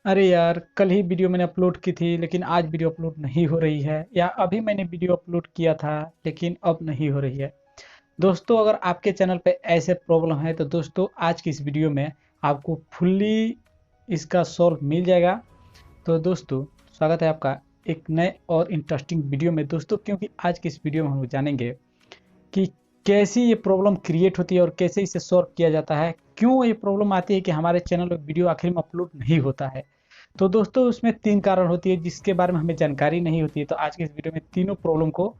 अरे यार, कल ही वीडियो मैंने अपलोड की थी लेकिन आज वीडियो अपलोड नहीं हो रही है, या अभी मैंने वीडियो अपलोड किया था लेकिन अब नहीं हो रही है। दोस्तों, अगर आपके चैनल पे ऐसे प्रॉब्लम है तो दोस्तों आज की इस वीडियो में आपको फुल्ली इसका सॉल्व मिल जाएगा। तो दोस्तों, स्वागत है आपका एक नए और इंटरेस्टिंग वीडियो में दोस्तों, क्योंकि आज की इस वीडियो में हम लोग जानेंगे कि कैसी ये प्रॉब्लम क्रिएट होती है और कैसे इसे सॉल्व किया जाता है। क्यों ये प्रॉब्लम आती है कि हमारे चैनल पर वीडियो आखिर में अपलोड नहीं होता है। तो दोस्तों, उसमें 3 कारण होती है जिसके बारे में हमें जानकारी नहीं होती है। तो आज के इस वीडियो में तीनों प्रॉब्लम को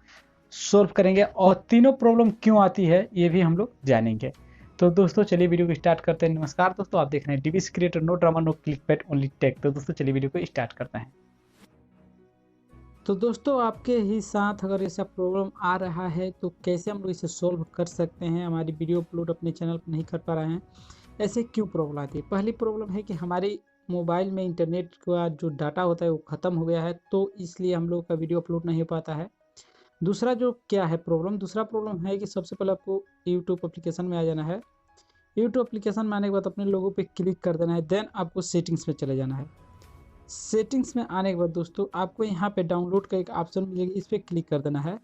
सॉल्व करेंगे और तीनों प्रॉब्लम क्यों आती है ये भी हम लोग जानेंगे। तो दोस्तों चलिए वीडियो को स्टार्ट करते हैं। नमस्कार दोस्तों, आप देख रहे हैं DVS creator, no drama no clickbait only tech. तो दोस्तों चलिए वीडियो को स्टार्ट करते हैं। तो दोस्तों, आपके ही साथ अगर ऐसा प्रॉब्लम आ रहा है तो कैसे हम लोग इसे सॉल्व कर सकते हैं। हमारी वीडियो अपलोड अपने चैनल पर नहीं कर पा रहे हैं, ऐसे क्यों प्रॉब्लम आती है। पहली प्रॉब्लम है कि हमारी मोबाइल में इंटरनेट का जो डाटा होता है वो ख़त्म हो गया है, तो इसलिए हम लोग का वीडियो अपलोड नहीं हो पाता है। दूसरा जो क्या है प्रॉब्लम, दूसरा प्रॉब्लम है कि सबसे पहले आपको यूट्यूब एप्लीकेशन में आ जाना है। यूट्यूब एप्लीकेशन में आने के बाद अपने लोगों पे क्लिक कर देना है, देन आपको सेटिंग्स में चले जाना है। सेटिंग्स में आने के बाद दोस्तों आपको यहाँ पे डाउनलोड का एक ऑप्शन मिलेगा, इस पर क्लिक कर देना है।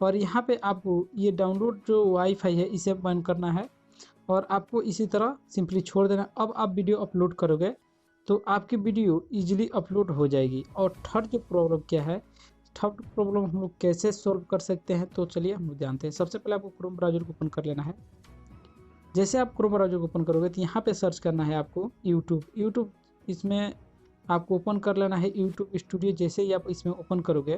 और यहाँ पे आपको ये डाउनलोड जो वाईफाई है इसे बंद करना है और आपको इसी तरह सिंपली छोड़ देना। अब आप वीडियो अपलोड करोगे तो आपकी वीडियो इजीली अपलोड हो जाएगी। और थर्ड जो प्रॉब्लम क्या है, थर्ड प्रॉब्लम हम लोग कैसे सॉल्व कर सकते हैं, तो चलिए हम लोग जानते हैं। सबसे पहले आपको क्रोम ब्राउज़र को ओपन कर लेना है। जैसे आप क्रोम ब्राउज़र को ओपन करोगे तो यहाँ पे सर्च करना है आपको यूट्यूब। इसमें आपको ओपन कर लेना है यूट्यूब स्टूडियो। जैसे ही आप इसमें ओपन करोगे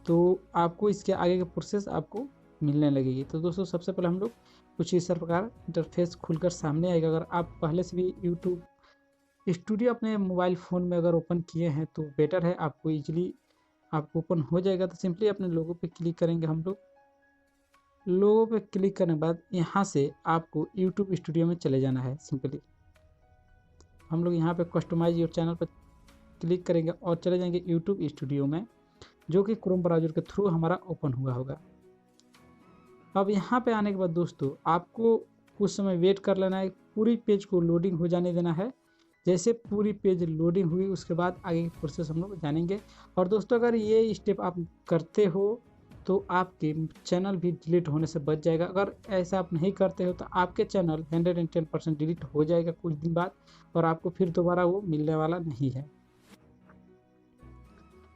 तो आपको इसके आगे के प्रोसेस आपको मिलने लगेगी। तो दोस्तों सबसे पहले हम लोग कुछ इस प्रकार इंटरफेस खुलकर सामने आएगा। अगर आप पहले से भी यूट्यूब स्टूडियो अपने मोबाइल फ़ोन में अगर ओपन किए हैं तो बेटर है, आपको ईजिली आपको ओपन हो जाएगा। तो सिंपली अपने लोगों पे क्लिक करेंगे हम लोग। लोगों पे क्लिक करने के बाद यहाँ से आपको यूट्यूब स्टूडियो में चले जाना है। सिंपली हम लोग यहाँ पे कस्टमाइज योर चैनल पर क्लिक करेंगे और चले जाएंगे यूट्यूब स्टूडियो में, जो कि क्रोम ब्राउज़र के थ्रू हमारा ओपन हुआ होगा। अब यहाँ पे आने के बाद दोस्तों आपको कुछ समय वेट कर लेना है, पूरी पेज को लोडिंग हो जाने देना है। जैसे पूरी पेज लोडिंग हुई उसके बाद आगे की प्रोसेस हम लोग जानेंगे। और दोस्तों अगर ये स्टेप आप करते हो तो आपके चैनल भी डिलीट होने से बच जाएगा। अगर ऐसा आप नहीं करते हो तो आपके चैनल 110% डिलीट हो जाएगा कुछ दिन बाद, और आपको फिर दोबारा वो मिलने वाला नहीं है।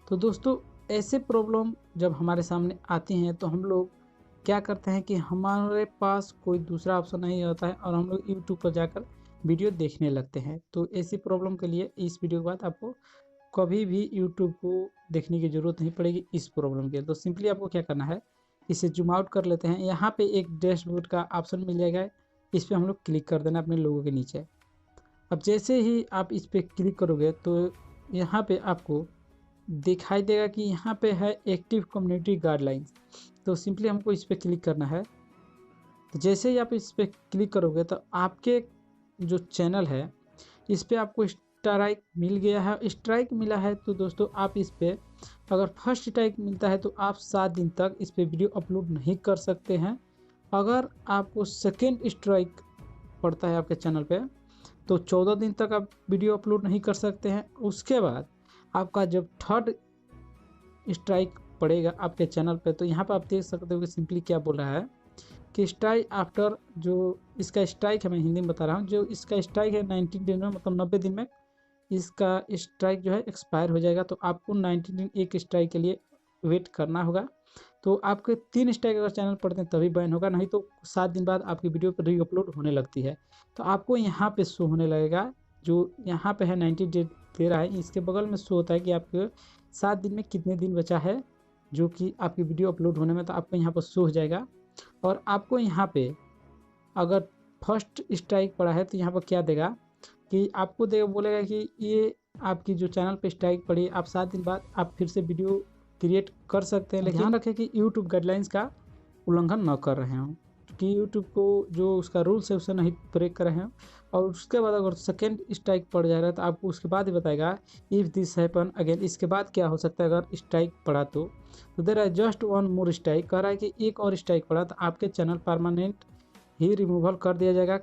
तो दोस्तों ऐसे प्रॉब्लम जब हमारे सामने आती हैं तो हम लोग क्या करते हैं कि हमारे पास कोई दूसरा ऑप्शन नहीं होता है और हम लोग यूट्यूब पर जाकर वीडियो देखने लगते हैं। तो ऐसी प्रॉब्लम के लिए इस वीडियो के बाद आपको कभी भी यूट्यूब को देखने की ज़रूरत नहीं पड़ेगी इस प्रॉब्लम के। तो सिंपली आपको क्या करना है, इसे जूम आउट कर लेते हैं। यहाँ पे एक डैशबोर्ड का ऑप्शन मिल जाएगा, इस पर हम लोग क्लिक कर देना अपने लोगों के नीचे। अब जैसे ही आप इस पर क्लिक करोगे तो यहाँ पे आपको दिखाई देगा कि यहाँ पे है एक्टिव कम्युनिटी गाइडलाइंस। तो सिंपली हमको इस पर क्लिक करना है। तो जैसे ही आप इस पर क्लिक करोगे तो आपके जो चैनल है इस पर आपको स्ट्राइक मिल गया है। स्ट्राइक मिला है तो दोस्तों आप इस पर अगर फर्स्ट स्ट्राइक मिलता है तो आप 7 दिन तक इस पर वीडियो अपलोड नहीं कर सकते हैं। अगर आपको सेकेंड स्ट्राइक पड़ता है आपके चैनल पे तो 14 दिन तक आप वीडियो अपलोड नहीं कर सकते हैं। उसके बाद आपका जब थर्ड स्ट्राइक पड़ेगा आपके चैनल पे तो यहाँ पे आप देख सकते हो कि सिंपली क्या बोल रहा है कि स्ट्राइक आफ्टर, जो इसका स्ट्राइक है मैं हिंदी में बता रहा हूँ, जो इसका स्ट्राइक है 90 दिन में, मतलब 90 दिन में इसका स्ट्राइक जो है एक्सपायर हो जाएगा। तो आपको 90 दिन एक स्ट्राइक के लिए वेट करना होगा। तो आपके 3 स्ट्राइक अगर चैनल पड़ते हैं तभी बैन होगा, नहीं तो 7 दिन बाद आपकी वीडियो पर री अपलोड होने लगती है। तो आपको यहाँ पे शो होने लगेगा, जो यहाँ पे है 90 डे दे रहा है, इसके बगल में शो होता है कि आपके 7 दिन में कितने दिन बचा है जो कि आपकी वीडियो अपलोड होने में। तो आपको यहाँ पर शो हो जाएगा। और आपको यहाँ पे अगर फर्स्ट स्ट्राइक पड़ा है तो यहाँ पर क्या देगा कि आपको देगा, बोलेगा कि ये आपकी जो चैनल पे स्ट्राइक पड़ी, आप 7 दिन बाद आप फिर से वीडियो क्रिएट कर सकते हैं। लेकिन ध्यान रखें कि यूट्यूब गाइडलाइंस का उल्लंघन न कर रहे हों, कि यूट्यूब को जो उसका रूल्स है उसे नहीं ब्रेक कर रहे हैं। और उसके बाद अगर सेकेंड स्ट्राइक पड़ जाएगा तो आपको उसके बाद ही बताएगा इफ़ दिस हैपन अगेन। इसके बाद क्या हो सकता है अगर स्ट्राइक पड़ा तो there are just one more strike, कह रहा है कि एक और स्ट्राइक पड़ा तो आपके चैनल परमानेंट ही रिमूवल कर दिया जाएगा।